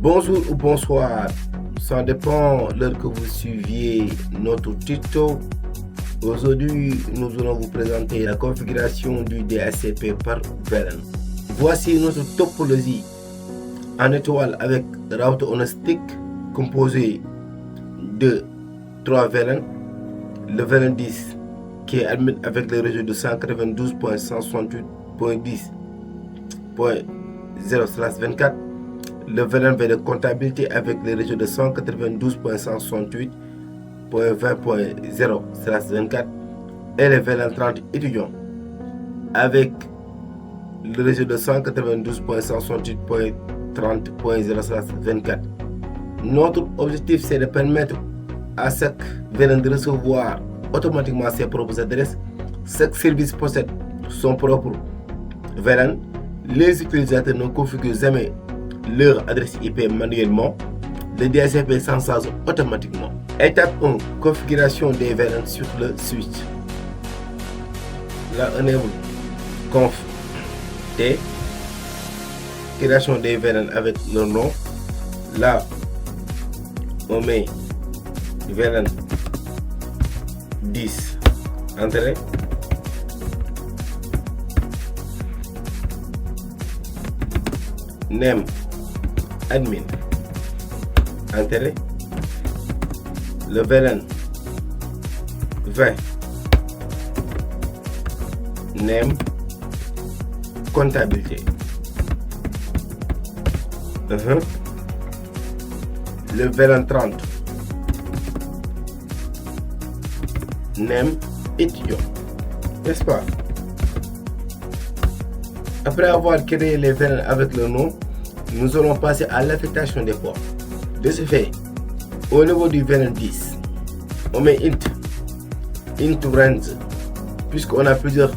Bonjour ou bonsoir, ça dépend de l'heure que vous suiviez notre tuto. Aujourd'hui, nous allons vous présenter la configuration du DHCP par VLAN. Voici notre topologie en étoile avec router on stick composé de 3 VLAN. Le VLAN 10 qui est admis avec le réseau de 192.168.10/24. Le VLAN V de comptabilité avec le réseau de 192.168.20.0/24 et le VLAN 30 étudiants avec le réseau de 192.168.30.0/24. Notre objectif, c'est de permettre à chaque VLAN de recevoir automatiquement ses propres adresses. Chaque service possède son propre VLAN. Les utilisateurs ne configurent jamais leur adresse IP manuellement. Le DHCP s'en charge automatiquement. Étape 1. Configuration des VLAN sur le switch. Là, enable conf T. Création des VLAN avec leur nom. Là, on met VLAN 10. Entrée. Name admin. Entrée. Le VLAN 20. Name comptabilité. Le VLAN 30. Name étudiant. N'est-ce pas? Après avoir créé les VLAN avec le nom, nous allons passer à l'affectation des ports. De ce fait, au niveau du VLAN 10, on met int range, puisqu'on a plusieurs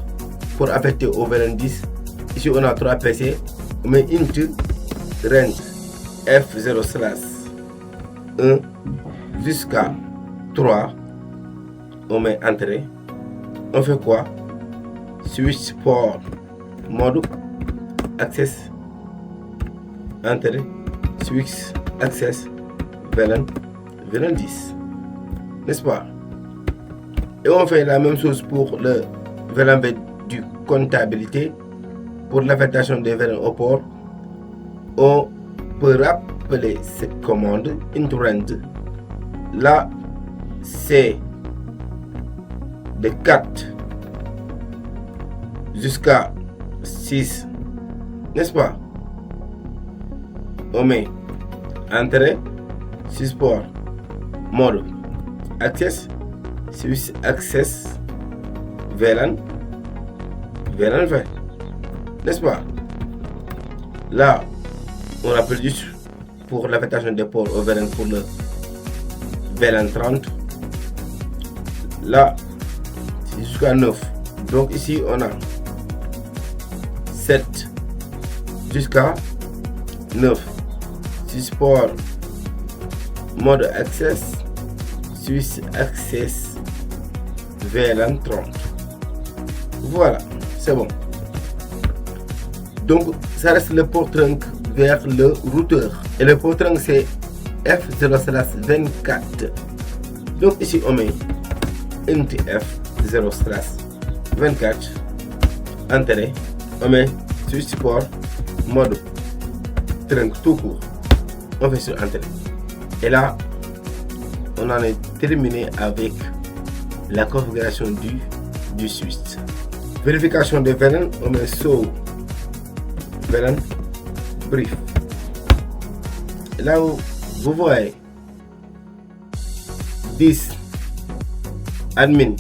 ports affectés au VLAN 10. Ici, on a 3 PC. On met int range f0/1 jusqu'à 3. On met entrée. On fait quoi? Switch port mode access. Entrée. Switch access VLAN 10. N'est-ce pas? Et on fait la même chose pour le VLAN du comptabilité. Pour l'affectation des VLAN au port, on peut rappeler cette commande int range. Là, c'est de 4 jusqu'à 6, n'est-ce pas? On met entrée, 6 port mode access, switch access VLAN 20, n'est-ce pas? Là, on rappelle juste pour l'affectation des ports au VLAN pour le VLAN 30. Là, c'est jusqu'à 9. Donc ici, on a 7 jusqu'à 9. 6 ports mode access, switch access VLAN 30. Voilà, c'est bon. Donc, ça reste le port trunk vers le routeur. Et le port trunk, c'est F0/24. Donc, ici, on met int F0/24. Entrée. On met switch port mode trunk tout court. On fait sur entrée. Et là, on en est terminé avec la configuration du switch. Vérification des VLAN. On met show VLAN brief. Là où vous voyez 10 admin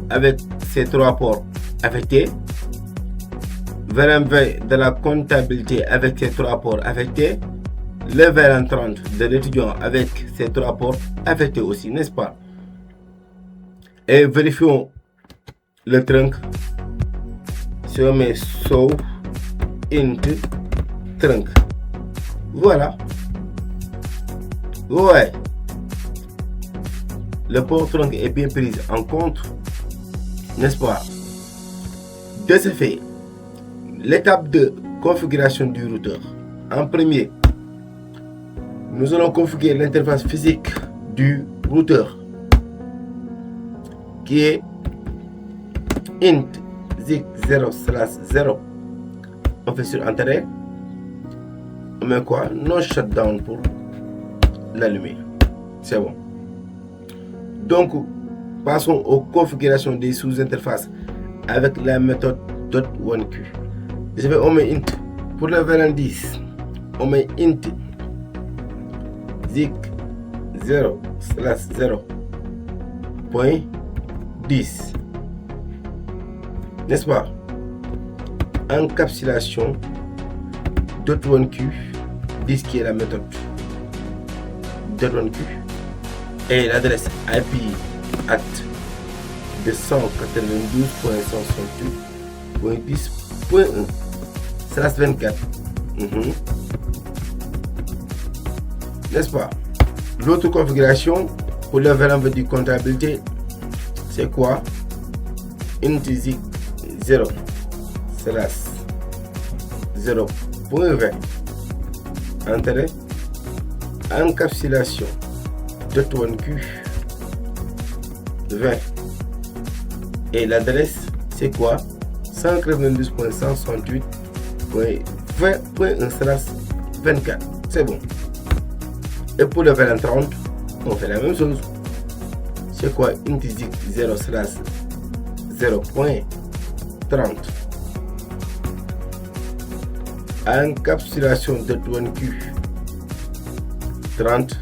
avec ces 3 ports affectés, VLAN V de la comptabilité avec ces 3 ports affectés, le VLAN 30 de l'étudiant avec ces 3 ports affectés aussi, n'est-ce pas? Et vérifions le trunk. Si on met show int trunk, voilà. Ouais, le port trunk est bien pris en compte, n'est-ce pas? De ce fait, l'étape de configuration du routeur. En premier, nous allons configurer l'interface physique du routeur qui est int zik 0/0. On fait sur Enter. On met quoi? No shutdown pour l'allumer. C'est bon. Donc, passons aux configurations des sous-interfaces avec la méthode .1q. Je vais on met int pour le VLAN 10. On met int zik 0/0.10, n'est-ce pas? Encapsulation .1q, 10 qui est la méthode .1q, et l'adresse IP at 292.168.10.1/24. N'est-ce pas? L'autre configuration pour le VLAN de comptabilité, c'est quoi? Int zik 0/0.20. Enter. Encapsulation .1q 20. Et l'adresse, c'est quoi? 192.168.20.1/24. C'est bon. Et pour le VLAN 30, on fait la même chose. C'est quoi? Int zik 0/0.30. Encapsulation .1q 30.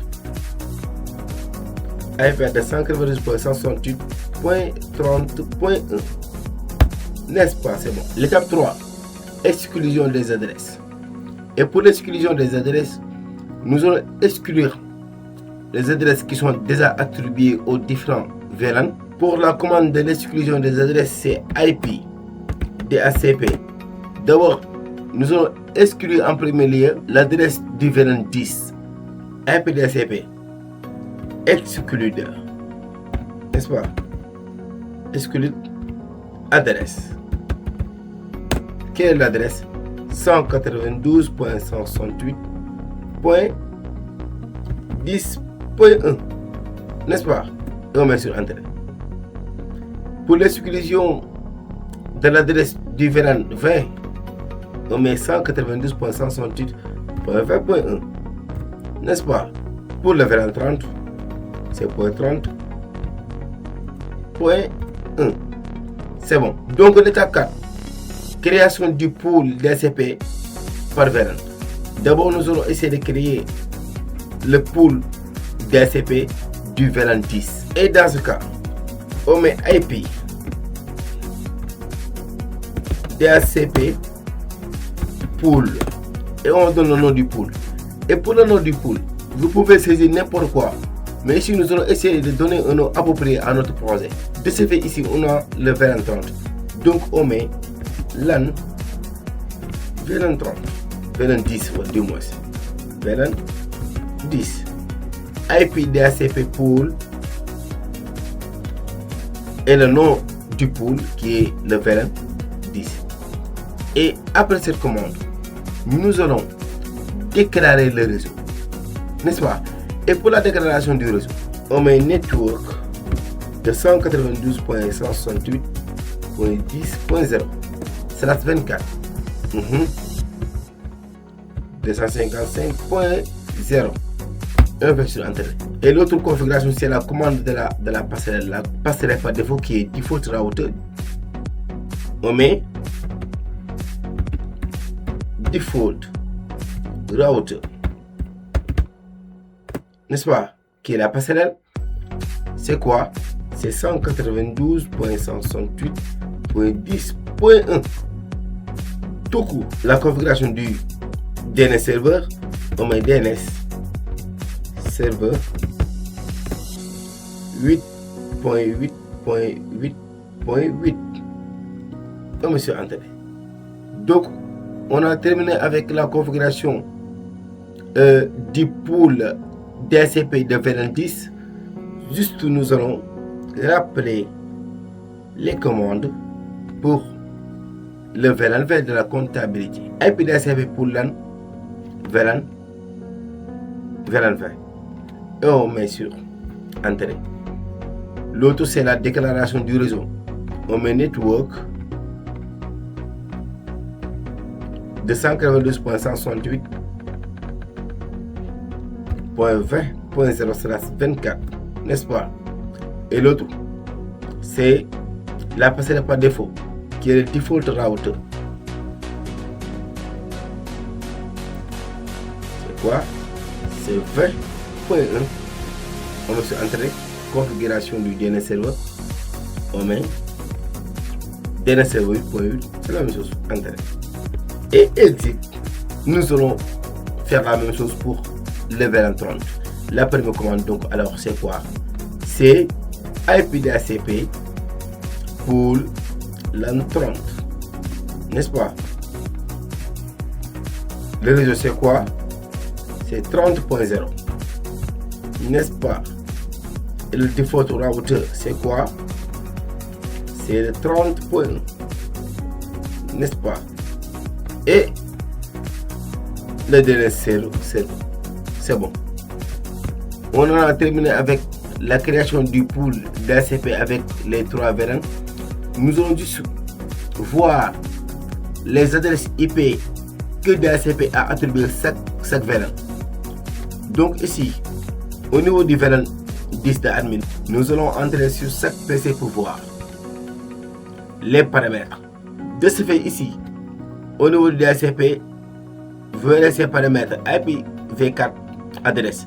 IP de 192.168.30.1. N'est-ce pas? C'est bon. L'étape 3, exclusion des adresses. Et pour l'exclusion des adresses, nous allons exclure les adresses qui sont déjà attribuées aux différents VLAN. Pour la commande de l'exclusion des adresses, c'est IP DHCP. D'abord, nous allons exclure en premier lieu l'adresse du VLAN 10. IP DHCP. Exclude. N'est-ce pas? Exclude adresse. Quelle est l'adresse? 192.168.10.1. N'est-ce pas? Et on met sur Enter. Pour l'exclusion de l'adresse du VLAN 20, on met 192.168.20.1. N'est-ce pas? Pour le VLAN 30, c'est .30.1. C'est bon. Donc l'étape 4, création du pool DHCP par VLAN. D'abord, nous allons essayer de créer le pool DHCP du VLAN 10. Et dans ce cas, on met IP DHCP pool et on donne le nom du pool. Et pour le nom du pool, vous pouvez saisir n'importe quoi. Mais ici, nous allons essayer de donner un nom approprié à notre projet. De ce fait, ici, on a le VLAN 30. Donc, on met LAN VLAN 30. VLAN 10, du moins. VLAN 10. IP DHCP pool. Et le nom du pool qui est le VLAN 10. Et après cette commande, nous allons déclarer le réseau. N'est-ce pas? Et pour la déclaration du réseau, on met network de 192.168.10.0/24. 255.0. Un peu sur Enter. Et l'autre configuration, c'est la commande de la passerelle. La passerelle par défaut qui est default router. On met default router. N'est-ce pas? Qui est la passerelle? C'est quoi? C'est 192.168.10.1. Tout court. La configuration du DNS serveur, on met DNS serveur 8.8.8.8. On met sur Enter. Donc, on a terminé avec la configuration du pool DHCP de VLAN 10. Juste, nous allons rappeler les commandes pour le VLAN de la comptabilité. IP DHCP pour LAN VLAN VLAN20. Et on met sur Entrée. L'autre, c'est la déclaration du réseau. On met Network 292.168.20.0/24, n'est-ce pas? Et l'autre, c'est la passerelle par défaut, qui est le default router. C'est quoi? C'est 20.1. On va sur Entrée, configuration du DNS serveur. On met DNS serveur 8.8, c'est la même chose, Entrée. Et exit. Nous allons faire la même chose pour le VLAN30. La première commande, donc, alors c'est quoi? C'est IPDACP pour LAN30, n'est-ce pas? Le réseau c'est quoi? C'est 30.0, n'est-ce pas? Et le default router c'est quoi? C'est le 30.1, n'est-ce pas? Et le DNS serveur, c'est bon. On en a terminé avec la création du pool d'ACP avec les 3 VLAN. Nous allons juste voir les adresses IP que DHCP a attribué chaque VLAN. Donc ici, au niveau du VLAN 10 d'admin, nous allons entrer sur chaque PC pour voir les paramètres. De ce fait ici, au niveau du DHCP, vous verrez ces paramètres IPv4 adresse.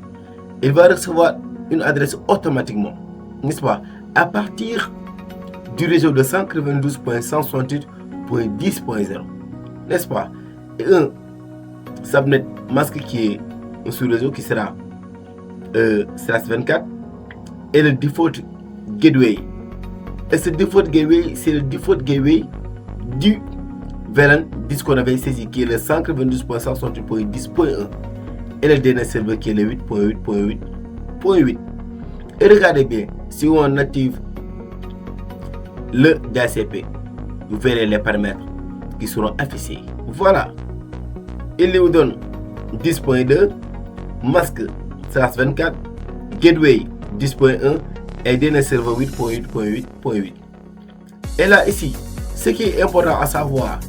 Il va recevoir une adresse automatiquement, n'est-ce pas, à partir du réseau de 192.168.10.0, n'est-ce pas, et un subnet masque qui est un sous-réseau qui sera /24 et le default gateway. Et ce default gateway, c'est le default gateway du VLAN 10 qu'on avait saisi, qui est le 192.168.10.1, et le DNS serveur qui est le 8.8.8.8. Et regardez bien, si on active le DHCP, vous verrez les paramètres qui seront affichés. Voilà, il nous donne 10.2, masque /24, gateway 10.1 et DNS serveur 8.8.8.8. Et là ici, ce qui est important à savoir,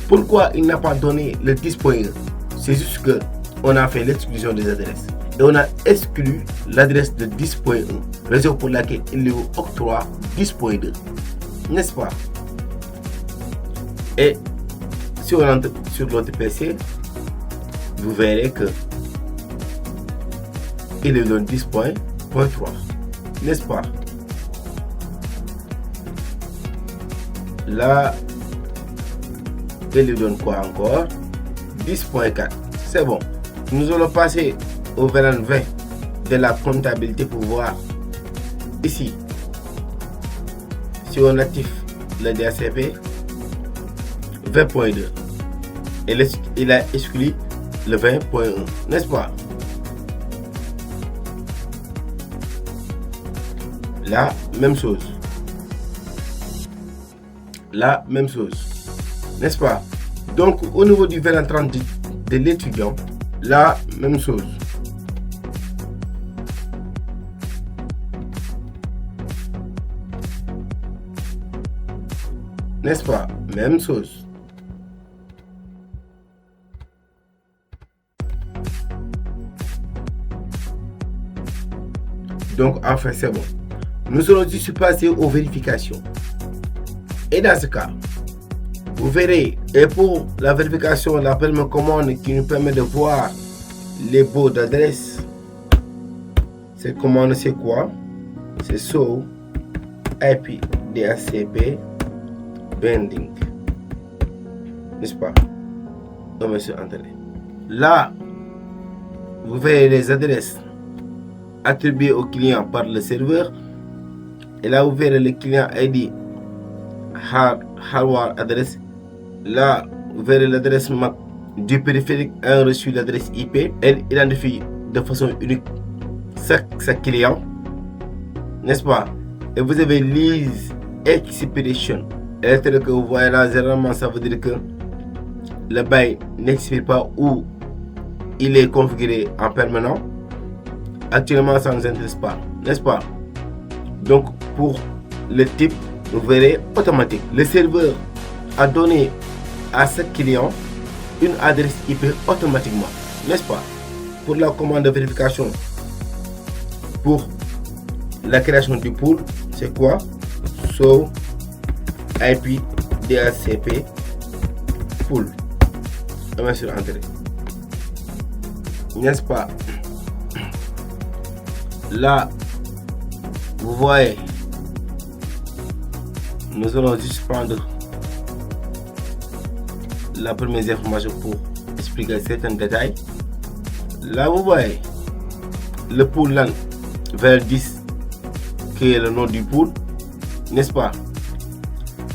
pourquoi il n'a pas donné le 10.1, c'est juste que on a fait l'exclusion des adresses et on a exclu l'adresse de 10.1, raison pour laquelle il lui octroie 10.2, n'est-ce pas? Et si on entre sur l'autre PC, vous verrez que il lui donne 10.3, n'est-ce pas? Là, il lui donne quoi encore? 10.4. C'est bon. Nous allons passer au VLAN 20 de la comptabilité pour voir ici. Si on active le DHCP 20.2, il a exclu le 20.1, n'est-ce pas? La même chose. La même chose, n'est-ce pas? Donc au niveau du VLAN 30 de l'étudiant, la même chose. N'est-ce pas? Même chose. Donc enfin c'est bon. Nous allons juste passer aux vérifications. Et dans ce cas, vous verrez, et pour la vérification, la première commande qui nous permet de voir les baux d'adresse, cette commande c'est quoi? C'est show IP DHCP binding, n'est-ce pas? On met sur Entrée. Là, vous verrez les adresses attribuées au client par le serveur. Et là, vous verrez le client ID hardware adresse. Là, vous verrez l'adresse MAC du périphérique ayant reçu l'adresse IP. Elle identifie de façon unique chaque client, n'est-ce pas? Et vous avez lease expiration. Et que vous voyez là, généralement, ça veut dire que le bail n'expire pas ou il est configuré en permanent. Actuellement, ça ne nous intéresse pas, n'est-ce pas? Donc, pour le type, vous verrez automatique. Le serveur a donné à ce client une adresse IP automatiquement, n'est-ce pas? Pour la commande de vérification, pour la création du pool, c'est quoi? Show IP DHCP pool. On va sur Entrée, n'est-ce pas? Là, vous voyez, nous allons juste prendre la première information pour expliquer certains détails. Là, vous voyez le pool LAN vers 10 qui est le nom du pool, n'est-ce pas?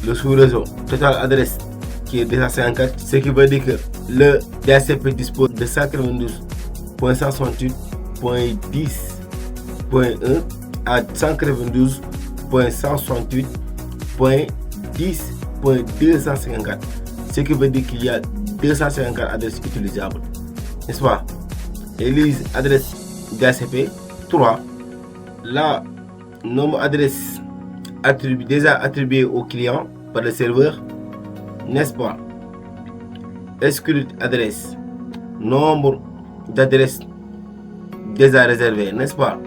Le sous-réseau total adresse qui est 254, ce qui veut dire que le DHCP dispose de 192.168.10.1 à 192.168.10.254, ce qui veut dire qu'il y a 254 adresses utilisables, n'est-ce pas? Et les adresses DHCP 3, là, nombre d'adresses déjà attribuées au client par le serveur, n'est-ce pas? Exclude adresse, nombre d'adresses déjà réservées, n'est-ce pas?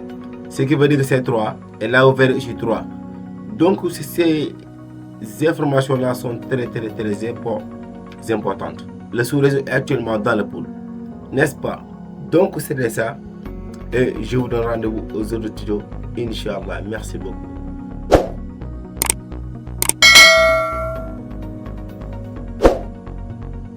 Ce qui veut dire que c'est 3, et là vous verrez ici 3. Donc ces informations-là sont très importantes. Le sous-réseau est actuellement dans le pool, n'est-ce pas? Donc c'était ça, et je vous donne rendez-vous aux autres tutos, Inch'Allah. Merci beaucoup.